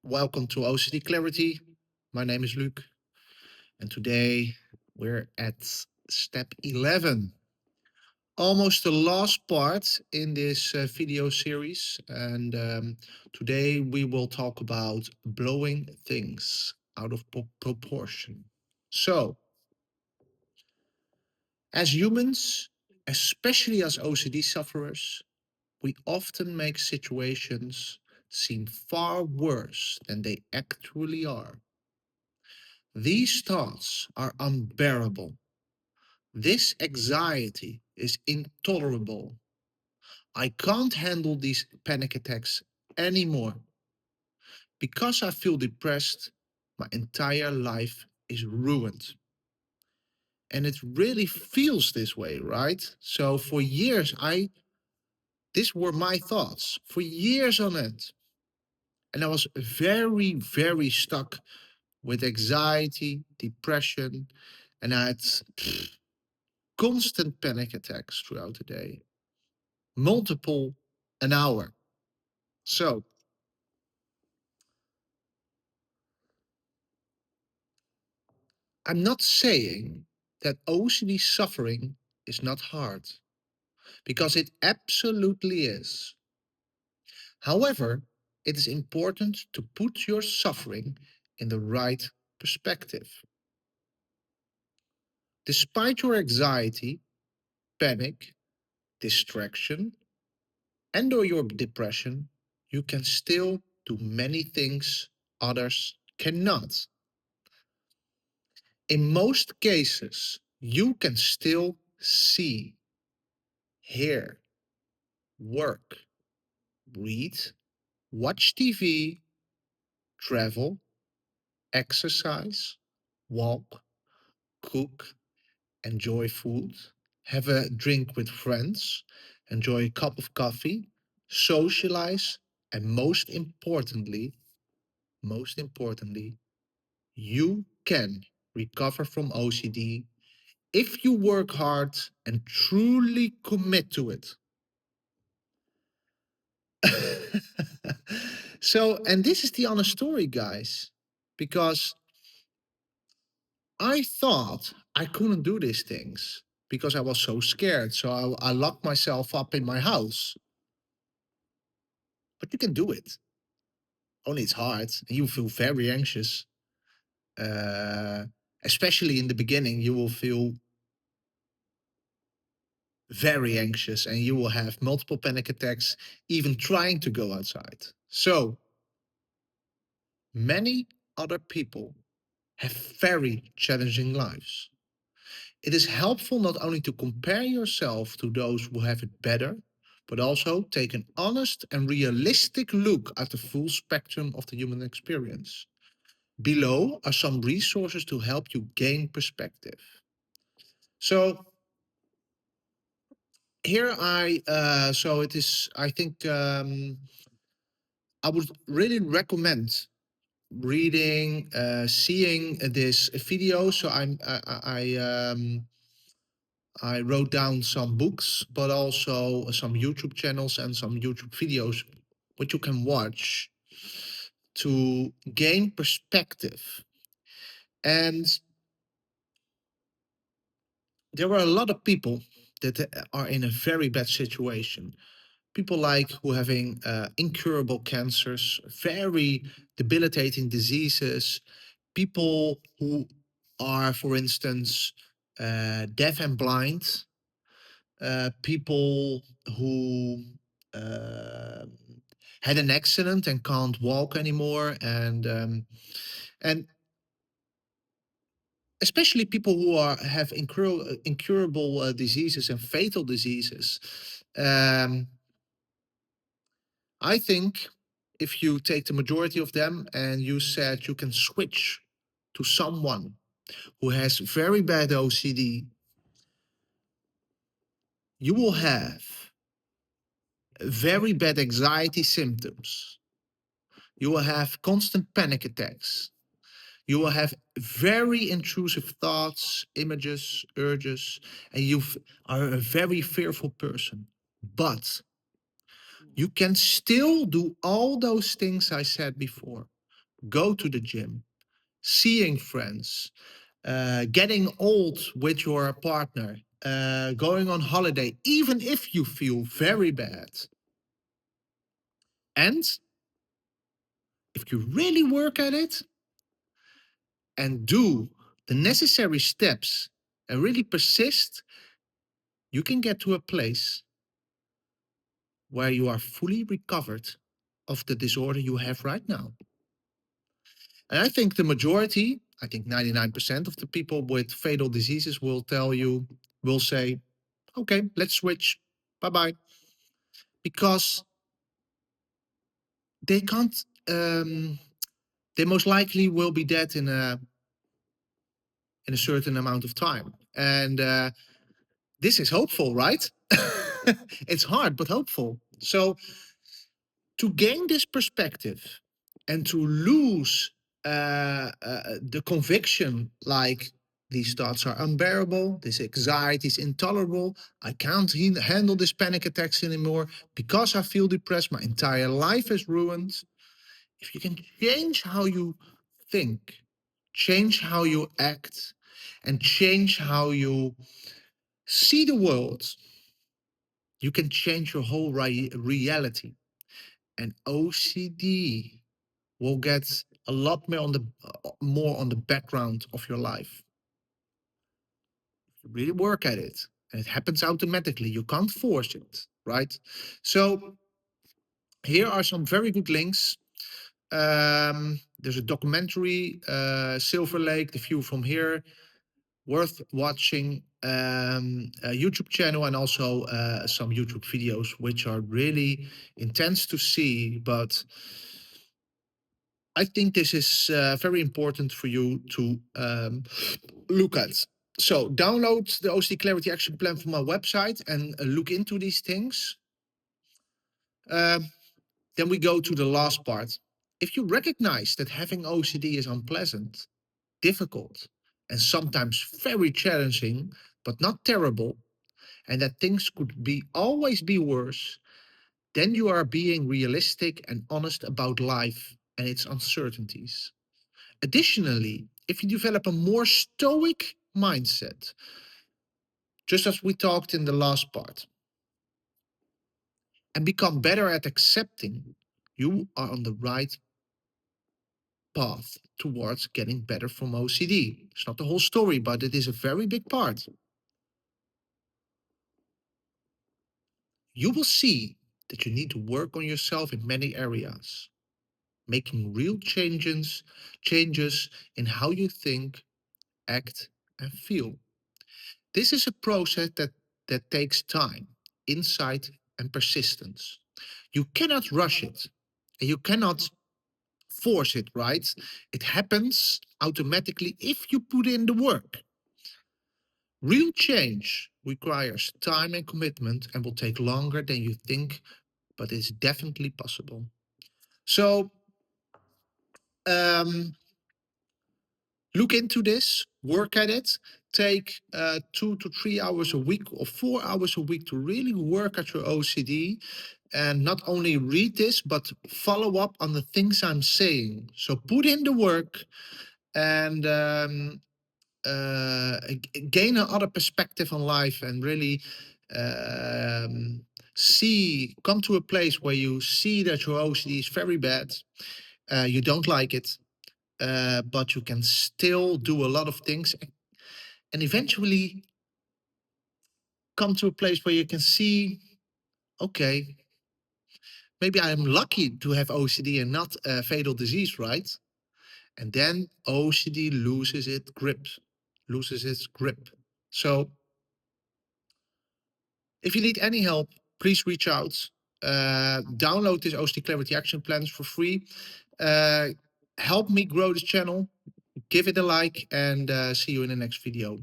Welcome to OCD Clarity. My name is Luc, and today we're at step 11. Almost the last part in this video series, and today we will talk about blowing things out of proportion. So, as humans, especially as OCD sufferers, we often make situations seem far worse than they actually are. These thoughts are unbearable. This anxiety is intolerable. I can't handle these panic attacks anymore. Because I feel depressed, my entire life is ruined. And it really feels this way, right? So for years, these were my thoughts for years on end. And I was very, very stuck with anxiety, depression, and I had constant panic attacks throughout the day, multiple an hour. So, I'm not saying that OCD suffering is not hard, because it absolutely is. However, it is important to put your suffering in the right perspective. Despite your anxiety, panic, distraction, and or your depression, you can still do many things others cannot. In most cases, you can still see, hear, work, read, watch TV, travel, exercise, walk, cook, enjoy food, have a drink with friends, enjoy a cup of coffee, socialize, and most importantly, you can recover from OCD if you work hard and truly commit to it. So, and this is the honest story, guys, because I thought I couldn't do these things because I was so scared. So I locked myself up in my house. But you can do it. Only it's hard. And you feel very anxious. Uh, Especially in the beginning, you will feel very anxious and you will have multiple panic attacks, even trying to go outside. So many other people have very challenging lives. It is helpful not only to compare yourself to those who have it better, but also take an honest and realistic look at the full spectrum of the human experience. Below are some resources to help you gain perspective. So here so it is, I think I would really recommend reading, seeing this video. So I wrote down some books, but also some YouTube channels and some YouTube videos which you can watch to gain perspective. And there are a lot of people that are in a very bad situation. People like who having incurable cancers, very debilitating diseases, people who are, for instance, deaf and blind, people who uh, had an accident and can't walk anymore, and especially people who have incurable diseases and fatal diseases. Um, I think if you take the majority of them and you said you can switch to someone who has very bad OCD, you will have very bad anxiety symptoms. You will have constant panic attacks. You will have very intrusive thoughts, images, urges, and you are a very fearful person. But you can still do all those things I said before. go to the gym, seeing friends, getting old with your partner, going on holiday, even if you feel very bad. And if you really work at it and do the necessary steps and really persist, you can get to a place where you are fully recovered of the disorder you have right now. And I think the majority, I think 99% of the people with fatal diseases will say, okay, let's switch. Bye bye. Because they can't, they most likely will be dead in a certain amount of time. And this is hopeful, right? It's hard, but hopeful. So to gain this perspective and to lose the conviction like these thoughts are unbearable, this anxiety is intolerable, I can't handle this panic attacks anymore because I feel depressed, my entire life is ruined. If you can change how you think, change how you act, and change how you see the world, you can change your whole reality. And OCD will get a lot more on the background of your life. You really work at it, and it happens automatically. You can't force it, right? So here are some very good links. There's a documentary, Silver Lake, The View from Here, worth watching. A YouTube channel and also some YouTube videos, which are really intense to see, but I think this is very important for you to look at. So download the OCD Clarity Action Plan from my website and look into these things. Then we go to the last part. If you recognize that having OCD is unpleasant, difficult, and sometimes very challenging, but not terrible, and that things could always be worse, then you are being realistic and honest about life and its uncertainties. Additionally, if you develop a more stoic mindset, just as we talked in the last part, and become better at accepting, you are on the right path towards getting better from OCD. It's not the whole story, but it is a very big part. You will see that you need to work on yourself in many areas, making real changes in how you think, act, and feel. This is a process that takes time, insight, and persistence. You cannot rush it, and you cannot force it, right? It happens automatically if you put in the work. Real change requires time and commitment and will take longer than you think, but it's definitely possible. So, look into this, work at it, take 2 to 3 hours a week or 4 hours a week to really work at your OCD. And not only read this, but follow up on the things I'm saying. So put in the work and gain another perspective on life and really come to a place where you see that your OCD is very bad. You don't like it, but you can still do a lot of things and eventually come to a place where you can see, okay, maybe I'm lucky to have OCD and not a fatal disease, right? And then OCD loses its grip. So if you need any help, please reach out. Download this OCD Clarity Action Plans for free. Help me grow this channel. Give it a like and see you in the next video.